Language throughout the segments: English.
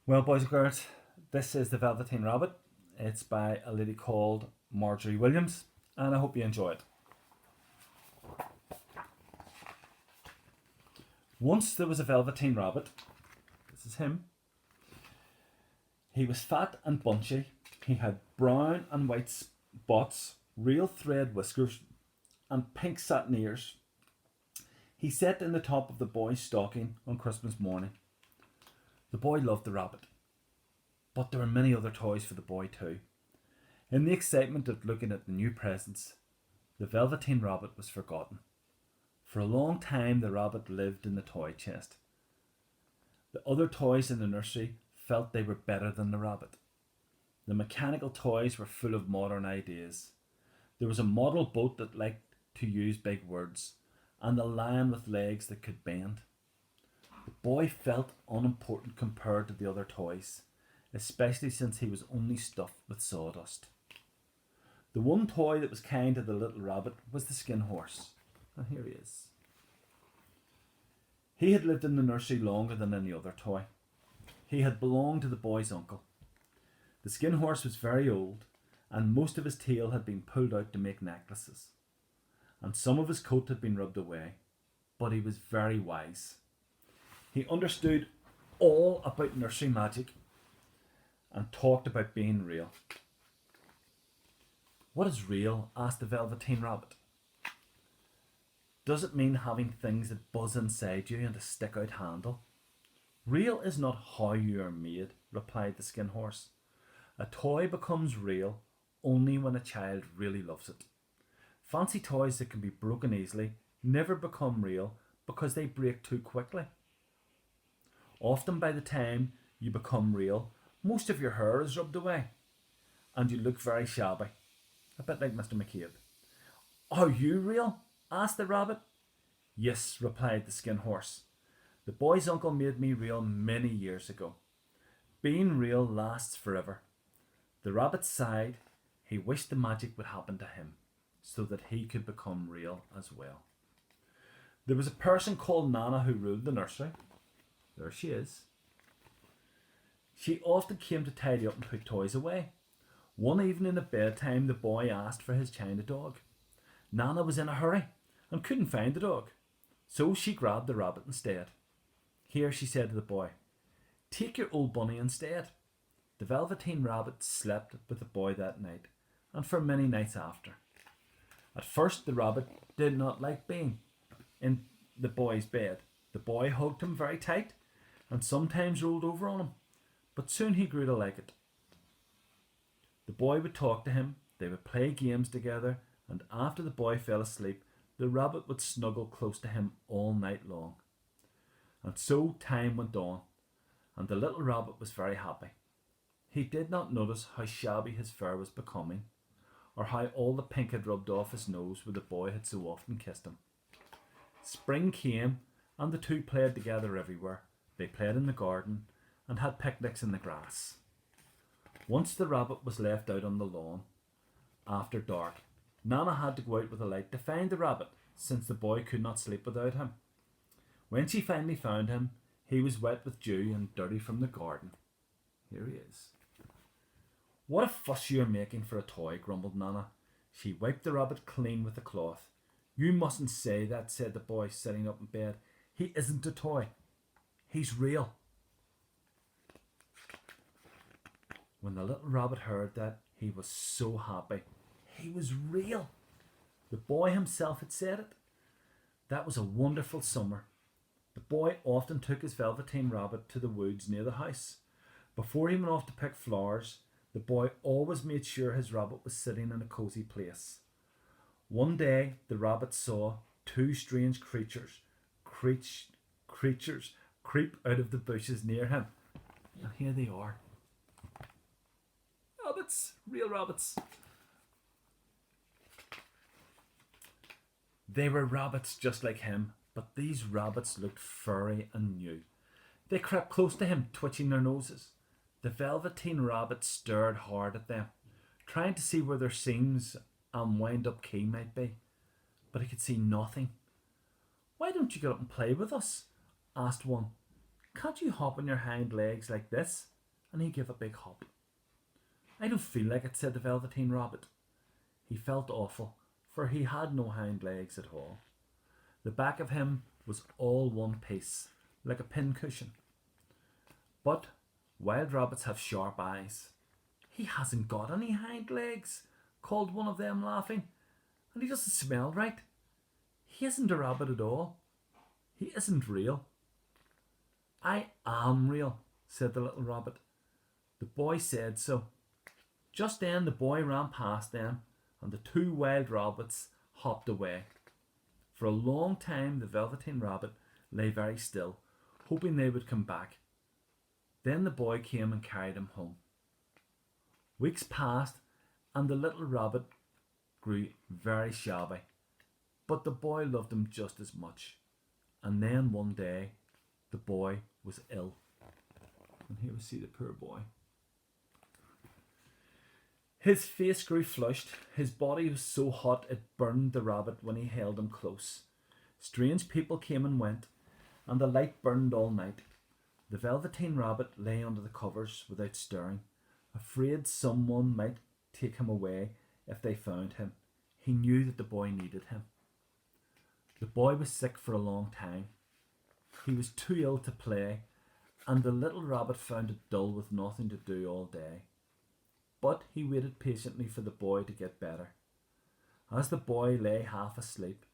Well, boys and girls, this is the Velveteen Rabbit. It's by a lady called Margery Williams, and I hope you enjoy it. Once there was a Velveteen Rabbit. This is him. He was fat and bunchy. He had brown and white spots, real thread whiskers, and pink satin ears. He sat in the top of the boy's stocking on Christmas morning. The boy loved the rabbit, but there were many other toys for the boy too. In the excitement of looking at the new presents, the Velveteen Rabbit was forgotten. For a long time the rabbit lived in the toy chest. The other toys in the nursery felt they were better than the rabbit. The mechanical toys were full of modern ideas. There was a model boat that liked to use big words, and a lion with legs that could bend. The boy felt unimportant compared to the other toys, especially since he was only stuffed with sawdust. The one toy that was kind to the little rabbit was the skin horse. And here he is. He had lived in the nursery longer than any other toy. He had belonged to the boy's uncle. The skin horse was very old, and most of his tail had been pulled out to make necklaces, and some of his coat had been rubbed away, but he was very wise. He understood all about nursery magic and talked about being real. "What is real?" asked the Velveteen Rabbit. "Does it mean having things that buzz inside you and a stick out handle?" "Real is not how you are made," replied the skin horse. "A toy becomes real only when a child really loves it. Fancy toys that can be broken easily never become real because they break too quickly. Often by the time you become real, most of your hair is rubbed away and you look very shabby, a bit like Mr. McCabe." "Are you real?" asked the rabbit. "Yes," replied the skin horse. "The boy's uncle made me real many years ago. Being real lasts forever." The rabbit sighed. He wished the magic would happen to him so that he could become real as well. There was a person called Nana who ruled the nursery. There she is. She often came to tidy up and put toys away. One evening at bedtime, the boy asked for his China dog. Nana was in a hurry and couldn't find the dog, so she grabbed the rabbit instead. "Here," she said to the boy, "take your old bunny instead." The Velveteen Rabbit slept with the boy that night, and for many nights after. At first the rabbit did not like being in the boy's bed. The boy hugged him very tight and sometimes rolled over on him, but soon he grew to like it. The boy would talk to him, they would play games together, and after the boy fell asleep, the rabbit would snuggle close to him all night long. And so time went on, and the little rabbit was very happy. He did not notice how shabby his fur was becoming, or how all the pink had rubbed off his nose where the boy had so often kissed him. Spring came, and the two played together everywhere. They played in the garden and had picnics in the grass. Once the rabbit was left out on the lawn after dark. Nana had to go out with a light to find the rabbit, since the boy could not sleep without him. When she finally found him, he was wet with dew and dirty from the garden. Here he is. "What a fuss you are making for a toy," grumbled Nana. She wiped the rabbit clean with a cloth. "You mustn't say that," said the boy, sitting up in bed. "He isn't a toy. He's real." When the little rabbit heard that, he was so happy. He was real. The boy himself had said it. That was a wonderful summer. The boy often took his Velveteen Rabbit to the woods near the house. Before he went off to pick flowers, the boy always made sure his rabbit was sitting in a cozy place. One day the rabbit saw two strange creatures creep out of the bushes near him. And here they are. Rabbits, real rabbits. They were rabbits just like him, but these rabbits looked furry and new. They crept close to him, twitching their noses. The Velveteen Rabbit stared hard at them, trying to see where their seams and wind-up key might be, but he could see nothing. "Why don't you get up and play with us?" asked one. "Can't you hop on your hind legs like this?" and he gave a big hop. I don't feel like it, said the Velveteen Rabbit. He felt awful, for he had no hind legs at all. The back of him was all one piece, like a pincushion. But wild rabbits have sharp eyes. He hasn't got any hind legs, called one of them, laughing, and he doesn't smell right. He isn't a rabbit at all. He isn't real. I am real, said the little rabbit. The boy said so. Just then the boy ran past them, and the two wild rabbits hopped away. For a long time the Velveteen Rabbit lay very still, hoping they would come back. Then the boy came and carried him home. Weeks passed, and the little rabbit grew very shabby, but the boy loved him just as much. And then one day the boy was ill. And here we see the poor boy. His face grew flushed, his body was so hot it burned the rabbit when he held him close. Strange people came and went, and the light burned all night. The Velveteen Rabbit lay under the covers without stirring, afraid someone might take him away if they found him. He knew that the boy needed him. The boy was sick for a long time. He was too ill to play, and the little rabbit found it dull with nothing to do all day. But he waited patiently for the boy to get better. As the boy lay half asleep,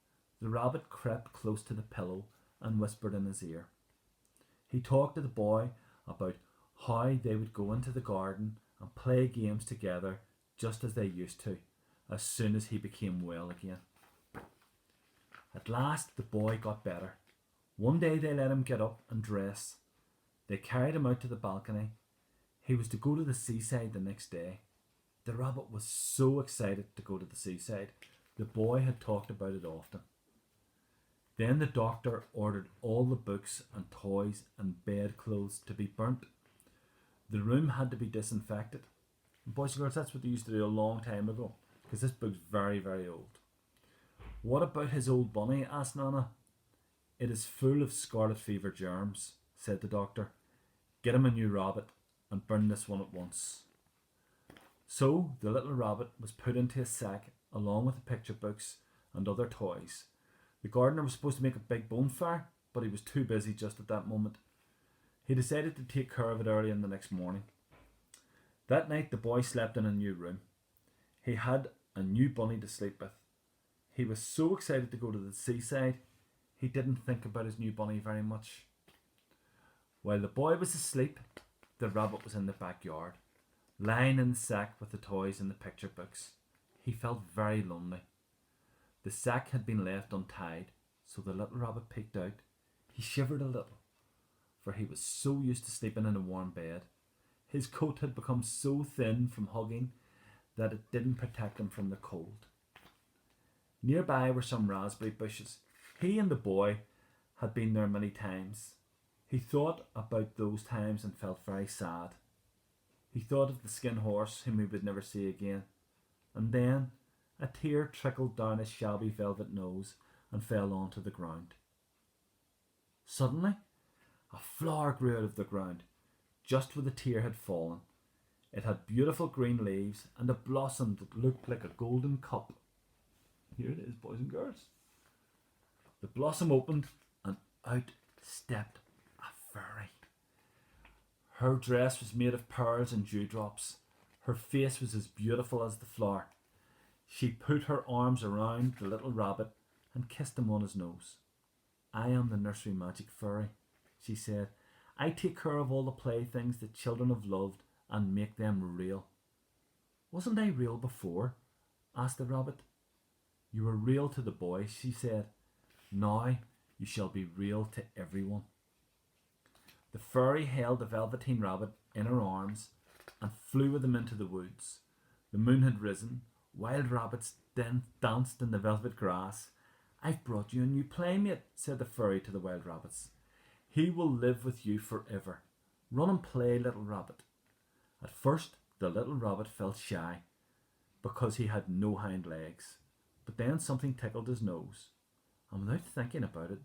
the rabbit crept close to the pillow and whispered in his ear. He talked to the boy about how they would go into the garden and play games together just as they used to, as soon as he became well again. At last the boy got better. One day they let him get up and dress. They carried him out to the balcony. He was to go to the seaside the next day. The rabbit was so excited to go to the seaside. The boy had talked about it often. Then the doctor ordered all the books and toys and bedclothes to be burnt. The room had to be disinfected. And boys and girls, that's what they used to do a long time ago, because this book's very, very old. What about his old bunny? Asked Nana. It is full of scarlet fever germs, said the doctor. Get him a new rabbit and burn this one at once. So the little rabbit was put into a sack along with the picture books and other toys. The gardener was supposed to make a big bonfire, but he was too busy just at that moment. He decided to take care of it early in the next morning. That night the boy slept in a new room. He had a new bunny to sleep with. He was so excited to go to the seaside, he didn't think about his new bunny very much. While the boy was asleep, the rabbit was in the backyard, lying in the sack with the toys and the picture books. He felt very lonely. The sack had been left untied, so the little rabbit peeked out. He shivered a little, for he was so used to sleeping in a warm bed. His coat had become so thin from hugging that it didn't protect him from the cold. Nearby were some raspberry bushes. He and the boy had been there many times. He thought about those times and felt very sad. He thought of the skin horse whom he would never see again. And then a tear trickled down his shabby velvet nose and fell onto the ground. Suddenly, a flower grew out of the ground, just where the tear had fallen. It had beautiful green leaves and a blossom that looked like a golden cup. Here it is, boys and girls. The blossom opened and out stepped a fairy. Her dress was made of pearls and dewdrops. Her face was as beautiful as the flower. She put her arms around the little rabbit and kissed him on his nose. I am the nursery magic fairy, she said. I take care of all the playthings that children have loved and make them real. Wasn't I real before? Asked the rabbit. You were real to the boy, she said. Now you shall be real to everyone. The fairy held the Velveteen Rabbit in her arms and flew with him into the woods. The moon had risen. Wild rabbits then danced in the velvet grass. I've brought you a new playmate, said the fairy to the wild rabbits. He will live with you forever. Run and play, little rabbit. At first, the little rabbit felt shy because he had no hind legs. But then something tickled his nose, and without thinking about it,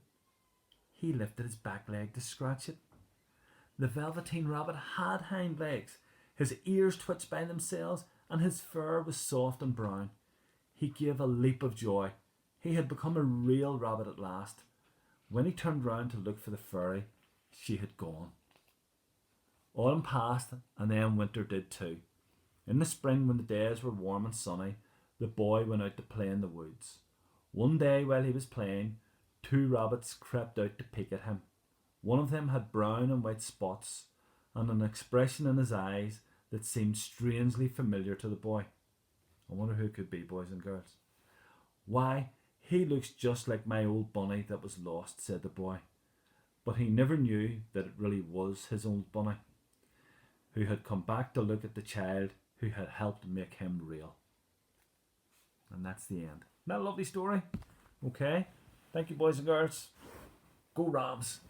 he lifted his back leg to scratch it. The Velveteen Rabbit had hind legs. His ears twitched by themselves, and his fur was soft and brown. He gave a leap of joy. He had become a real rabbit at last. When he turned round to look for the fairy, she had gone. Autumn passed, and then winter did too. In the spring, when the days were warm and sunny, the boy went out to play in the woods. One day, while he was playing, two rabbits crept out to peek at him. One of them had brown and white spots, and an expression in his eyes that seemed strangely familiar to the boy. I wonder who it could be, boys and girls. Why, he looks just like my old bunny that was lost, said the boy. But he never knew that it really was his old bunny, who had come back to look at the child who had helped make him real. And that's the end. Isn't that a lovely story? Okay. Thank you, boys and girls. Go Rams.